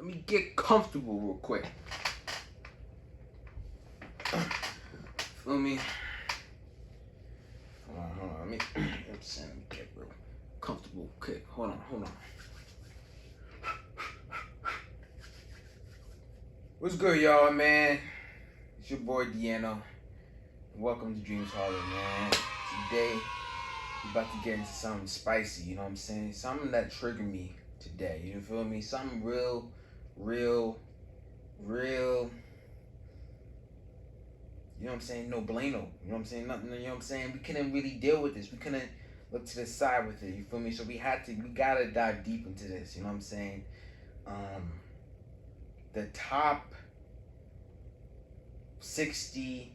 me get comfortable real quick. Feel me? Hold on. Let me get real comfortable. Okay, hold on. What's good, y'all, man? It's your boy Deanna. Welcome to Dreams Harder, man. Today, we're about to get into something spicy, you know what I'm saying? Something that triggered me today, you feel me? Something real, you know what I'm saying? No bueno, you know what I'm saying? Nothing, you know what I'm saying? We couldn't really deal with this. We couldn't look to the side with it, you feel me? So we gotta dive deep into this, you know what I'm saying? The top 60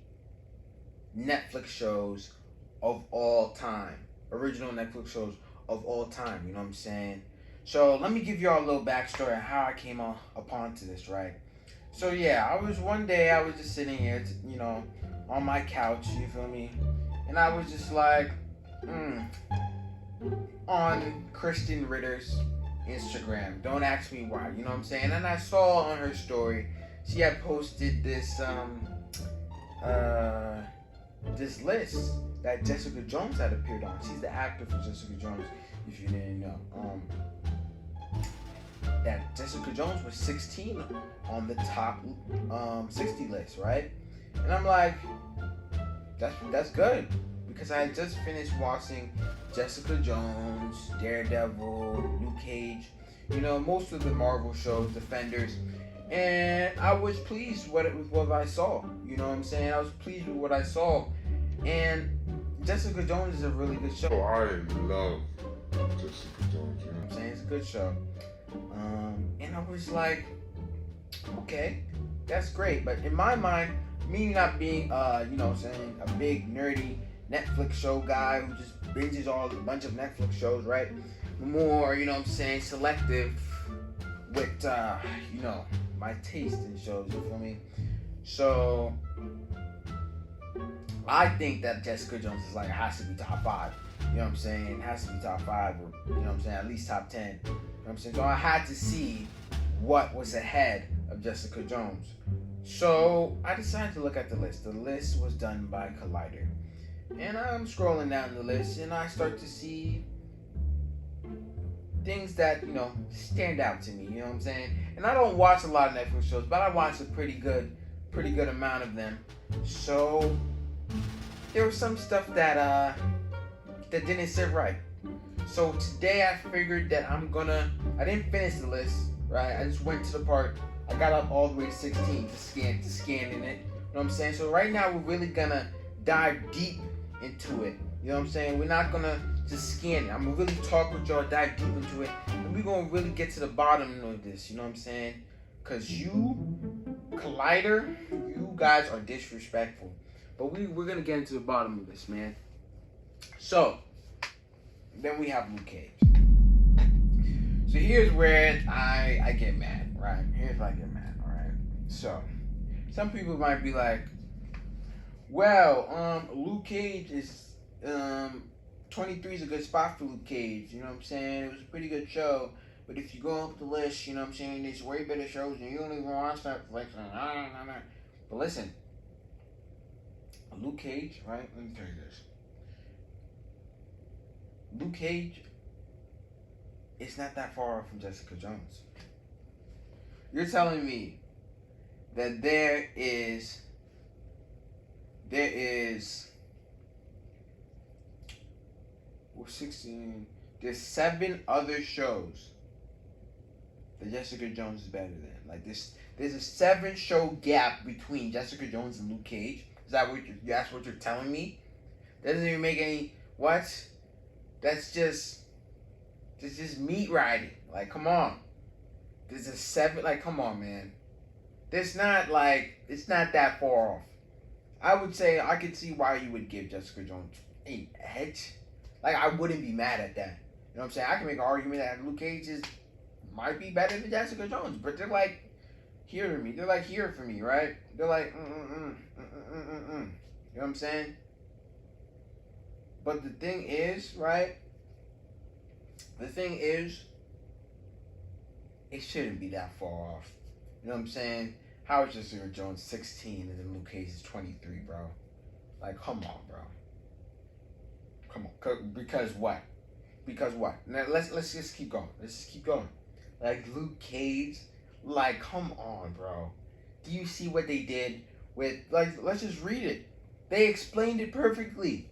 Netflix shows of all time. Original Netflix shows of all time, you know what I'm saying? So let me give y'all a little backstory on how I came upon to this, right? So yeah, one day I was just sitting here, you know, on my couch, you feel me? And I was just like, on Kristen Ritter's Instagram. Don't ask me why, you know what I'm saying? And I saw on her story, she had posted this this list that Jessica Jones had appeared on. She's the actor for Jessica Jones, if you didn't know. That Jessica Jones was 16 on the top 60 list, right? And I'm like, that's good, because I had just finished watching Jessica Jones, Daredevil, Luke Cage, you know, most of the Marvel shows, Defenders, and I was pleased with what I saw. You know what I'm saying? I was pleased with what I saw, and Jessica Jones is a really good show. Oh, I love Jessica Jones. You know what I'm saying? It's a good show. And I was like, okay, that's great. But in my mind, me not being, you know what I'm saying, a big nerdy Netflix show guy who just binges a bunch of Netflix shows, right? More, you know what I'm saying, selective with, you know, my taste in shows, you feel me? So, I think that Jessica Jones is has to be top 5. You know what I'm saying? It has to be top 5, or, you know what I'm saying, at least top 10. You know what I'm saying? So I had to see what was ahead of Jessica Jones. So I decided to look at the list. The list was done by Collider. And I'm scrolling down the list, and I start to see things that, you know, stand out to me, you know what I'm saying? And I don't watch a lot of Netflix shows, but I watch a pretty good amount of them. So there was some stuff that didn't sit right. So today I figured that I didn't finish the list, right? I just went to the part, I got up all the way to 16 to scan in it. You know what I'm saying? So right now we're really gonna dive deep into it. You know what I'm saying? We're not gonna just scan it. I'm gonna really talk with y'all, dive deep into it, and we're gonna really get to the bottom of this, you know what I'm saying? Cause you, Collider, you guys are disrespectful. But we're gonna get into the bottom of this, man. So then we have Luke Cage. So here's where I get mad, right? Here's where I get mad, alright? So some people might be like, well, Luke Cage is 23 is a good spot for Luke Cage, you know what I'm saying? It was a pretty good show. But if you go up the list, you know what I'm saying, there's way better shows and you don't even watch Netflix. But listen, Luke Cage, right? Let me tell you this. Luke Cage is not that far off from Jessica Jones. You're telling me that there is well, 16, there's 7 other shows that Jessica Jones is better than. Like there's a 7 show gap between Jessica Jones and Luke Cage. Is that that's what you're telling me? That doesn't even make any what? That's just meat riding. Like, come on. There's a 7, like, come on, man. It's not that far off. I would say I could see why you would give Jessica Jones an edge. Like, I wouldn't be mad at that. You know what I'm saying? I can make an argument that Luke Cage might be better than Jessica Jones, but they're like here to me. They're like here for me, right? They're like You know what I'm saying? But the thing is, right? The thing is, it shouldn't be that far off. You know what I'm saying? How is Jessica Jones 16 and then Luke Cage is 23, bro? Like, come on, bro. Come on. Because what? Because what? Now let's just keep going. Let's just keep going. Like Luke Cage, like, come on, bro. Do you see what they did with, like, let's just read it. They explained it perfectly.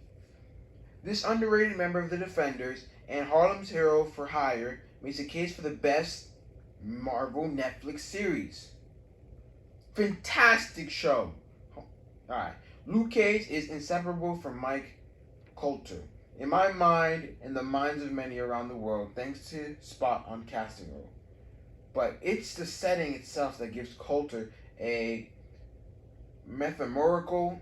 This underrated member of the Defenders and Harlem's hero for hire makes a case for the best Marvel Netflix series. Fantastic show. Alright. Luke Cage is inseparable from Mike Coulter. In my mind and the minds of many around the world, thanks to spot on casting role. But it's the setting itself that gives Coulter a metaphorically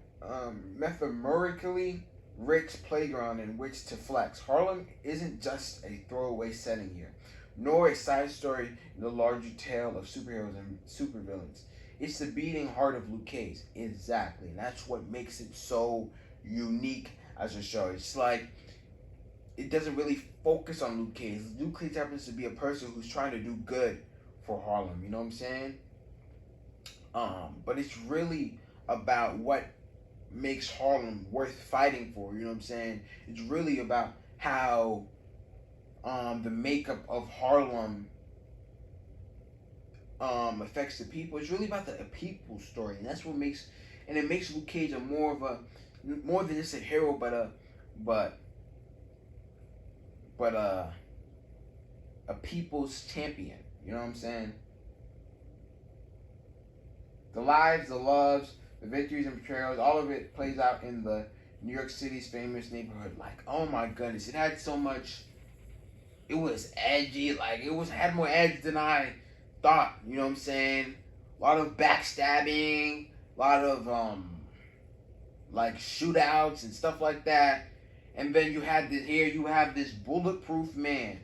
rich playground in which to flex. Harlem isn't just a throwaway setting here, nor a side story in the larger tale of superheroes and supervillains. It's the beating heart of Luke Cage. Exactly. And that's what makes it so unique as a show. It's like, it doesn't really focus on Luke Cage. Luke Cage happens to be a person who's trying to do good for Harlem. You know what I'm saying? But it's really about what makes Harlem worth fighting for. You know what I'm saying? It's really about how the makeup of Harlem affects the people. It's really about the people story, and that's what makes, and it makes Luke Cage more than just a hero, but a people's champion. You know what I'm saying? The lives, the loves, the victories and betrayals, all of it plays out in the New York City's famous neighborhood. Like, oh my goodness, it had so much. It was edgy. Like, had more edge than I thought. You know what I'm saying? A lot of backstabbing, a lot of like shootouts and stuff like that. And then you have this bulletproof man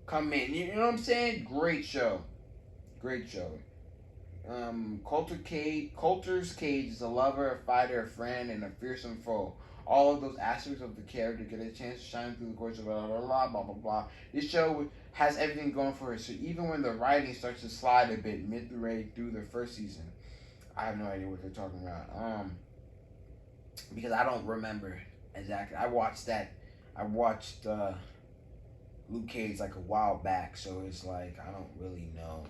come in. You know what I'm saying? Great show. Great show. Coulter's Cage is a lover, a fighter, a friend, and a fearsome foe. All of those aspects of the character get a chance to shine through the course of blah blah blah blah blah blah. This show has everything going for it. So even when the writing starts to slide a bit midway through the first season, I have no idea what they're talking about. Because I don't remember exactly. I watched Luke Cage like a while back, so it's like I don't really know.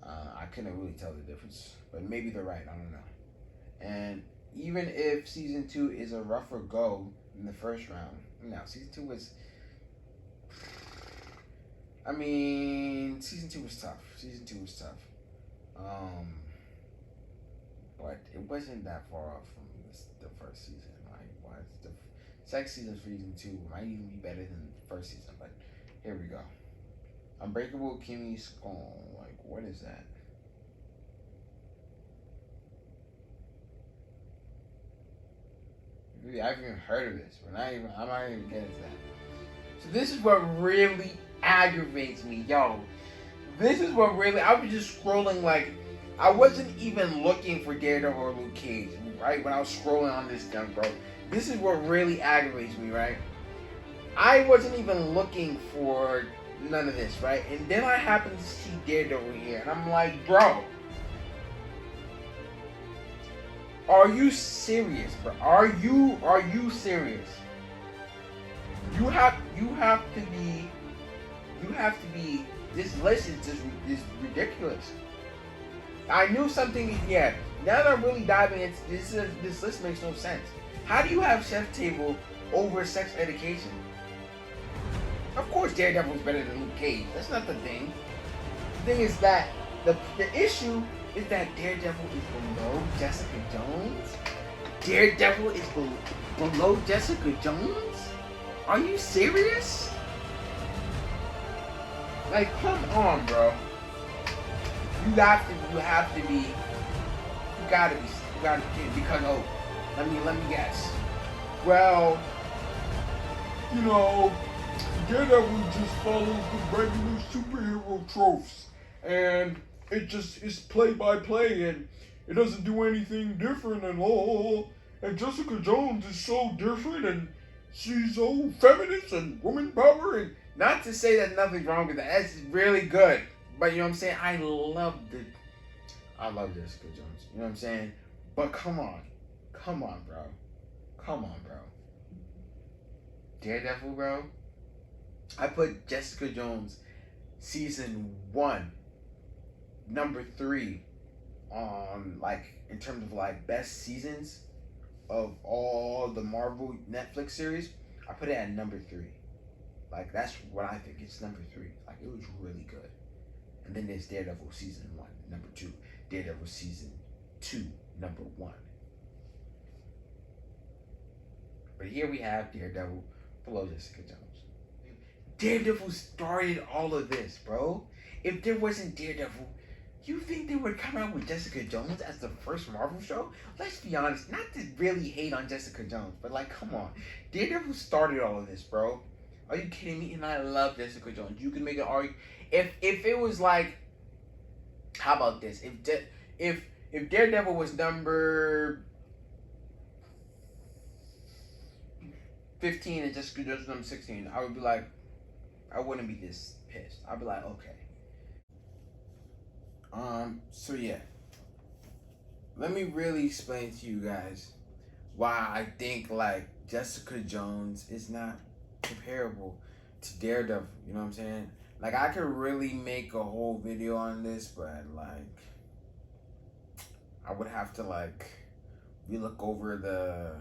I couldn't really tell the difference, but maybe they're right. I don't know. And even if season 2 is a rougher go than the first round, season 2 was. Season 2 was tough. But it wasn't that far off from the first season. Like, the second season for season 2 might even be better than the first season. But here we go. Unbreakable Kimmy Skull. Like, what is that? I've even heard of this, but I'm not even getting to that. So this is what really aggravates me, yo. This is what really, I was just scrolling, like, I wasn't even looking for Daredevil or Luke Cage, right? When I was scrolling on this thing, bro. This is what really aggravates me, right? I wasn't even looking for none of this, right? And then I happened to see Daredevil here, and I'm like, bro, are you serious, bro? Are you serious? You have to be. This list is ridiculous. I knew something. Yeah. Now that I'm really diving into this list makes no sense. How do you have Chef Table over Sex Education? Of course, Daredevil is better than Luke Cage. That's not the thing. The thing is that the issue is that Daredevil is below Jessica Jones. Daredevil is below Jessica Jones? Are you serious? Like, come on, bro. You gotta be, because, oh, let me guess. Well, Daredevil just follows the regular superhero tropes, and it just is play by play, and it doesn't do anything different at all. And Jessica Jones is so different, and she's so feminist and woman power, and not to say that nothing's wrong with that. That's really good. But you know what I'm saying? I love Jessica Jones. You know what I'm saying? But come on, bro. Come on, bro. Daredevil, bro. I put Jessica Jones season 1, number 3 on, like, in terms of like best seasons of all the Marvel Netflix series. I put it at number 3. Like, that's what I think. It's number 3. Like, it was really good. And then there's Daredevil season 1, number 2. Daredevil season 2, number 1. But here we have Daredevil below Jessica Jones. Daredevil started all of this, bro. If there wasn't Daredevil, you think they would come out with Jessica Jones as the first Marvel show? Let's be honest, not to really hate on Jessica Jones, but like, come on. Daredevil started all of this, bro. Are you kidding me? And I love Jessica Jones. You can make an argument. If it was like, how about this? If Daredevil was number 15 and Jessica Jones was number 16, I would be like, I wouldn't be this pissed. I'd be like, okay. So yeah. Let me really explain to you guys why I think like Jessica Jones is not comparable to Daredevil. You know what I'm saying? Like, I could really make a whole video on this, but like I would have to like relook over the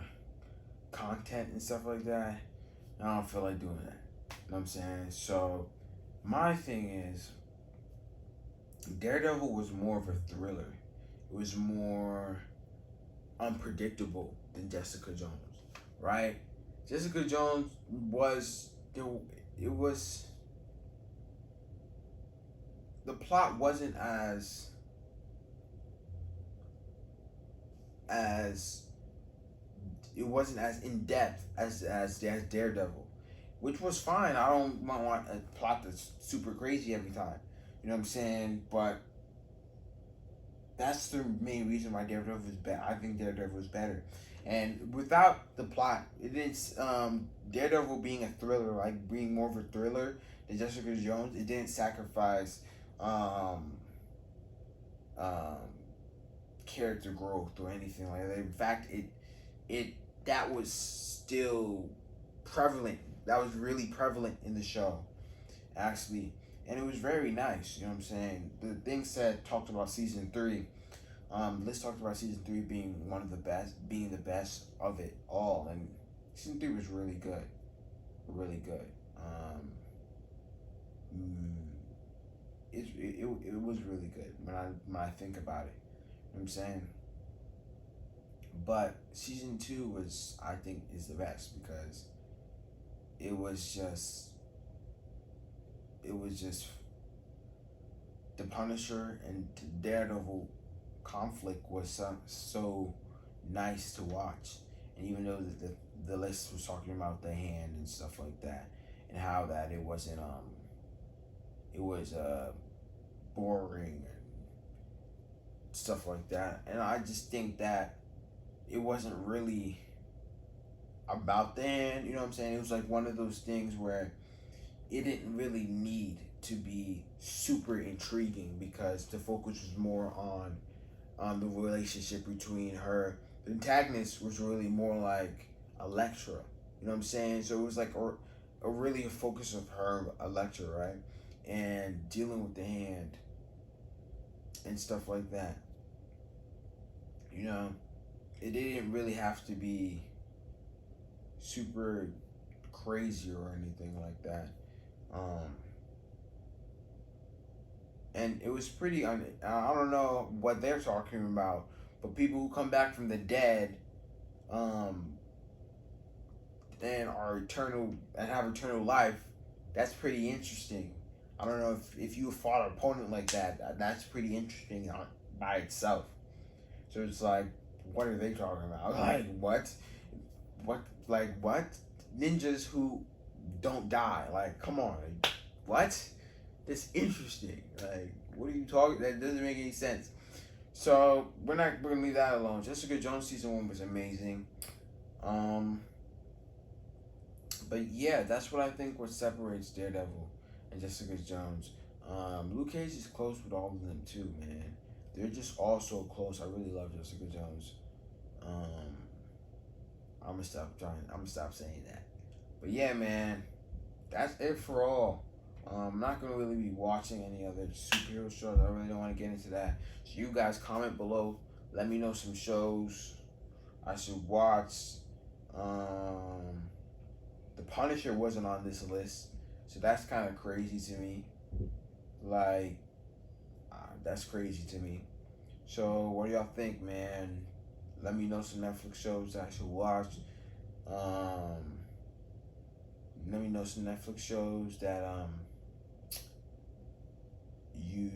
content and stuff like that. I don't feel like doing that. You know what I'm saying? So my thing is, Daredevil was more of a thriller. It was more unpredictable than Jessica Jones, right? Jessica Jones was the plot wasn't as it wasn't as in depth as Daredevil, which was fine. I don't want a plot that's super crazy every time. You know what I'm saying? But that's the main reason why Daredevil is better. I think Daredevil is better. And without the plot, it didn't. Daredevil being a thriller, like being more of a thriller than Jessica Jones, it didn't sacrifice character growth or anything like that. In fact, it that was still prevalent. That was really prevalent in the show, actually. And it was very nice, you know what I'm saying? The things that talked about season 3, let's talk about season 3 being one of the best, being the best of it all. And season 3 was really good, really good. It was really good when I think about it, you know what I'm saying? But season 2 was, I think, is the best because it was just the Punisher and Daredevil conflict was so nice to watch. And even though the list was talking about the hand and stuff like that, and how that it was boring and stuff like that, and I just think that it wasn't really about the hand. You know what I'm saying? It was like one of those things where it didn't really need to be super intriguing because the focus was more on the relationship between her. The antagonist was really more like Elektra. You know what I'm saying? So it was like a really a focus of her, Elektra, right? And dealing with the hand and stuff like that. You know, it didn't really have to be super crazy or anything like that. And it was pretty. I don't know what they're talking about, but people who come back from the dead, and are eternal and have eternal life, that's pretty interesting. I don't know if you fought an opponent like that. That's pretty interesting by itself. So it's like, what are they talking about? Like what? Like what? Ninjas who don't die. Like, come on. What? That's interesting. Like, what are you talking? That doesn't make any sense. So we're gonna leave that alone. Jessica Jones season 1 was amazing. But yeah, that's what I think what separates Daredevil and Jessica Jones. Luke Cage is close with all of them too, man. They're just all so close. I really love Jessica Jones. Um, I'm gonna stop trying. I'm gonna stop saying that. But yeah, man, that's it for all. I'm not gonna really be watching any other superhero shows. I really don't want to get into that. So you guys comment below. Let me know some shows I should watch. The Punisher wasn't on this list, so that's kind of crazy to me. Like, that's crazy to me. So what do y'all think, man? Let me know some Netflix shows that I should watch. Let me know some Netflix shows that you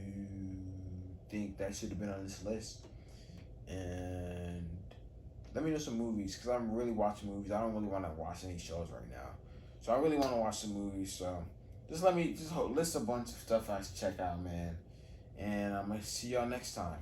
think that should have been on this list, and let me know some movies because I'm really watching movies. I don't really want to watch any shows right now, so I really want to watch some movies. So just let me list a bunch of stuff I should check out, man, and I'm gonna see y'all next time.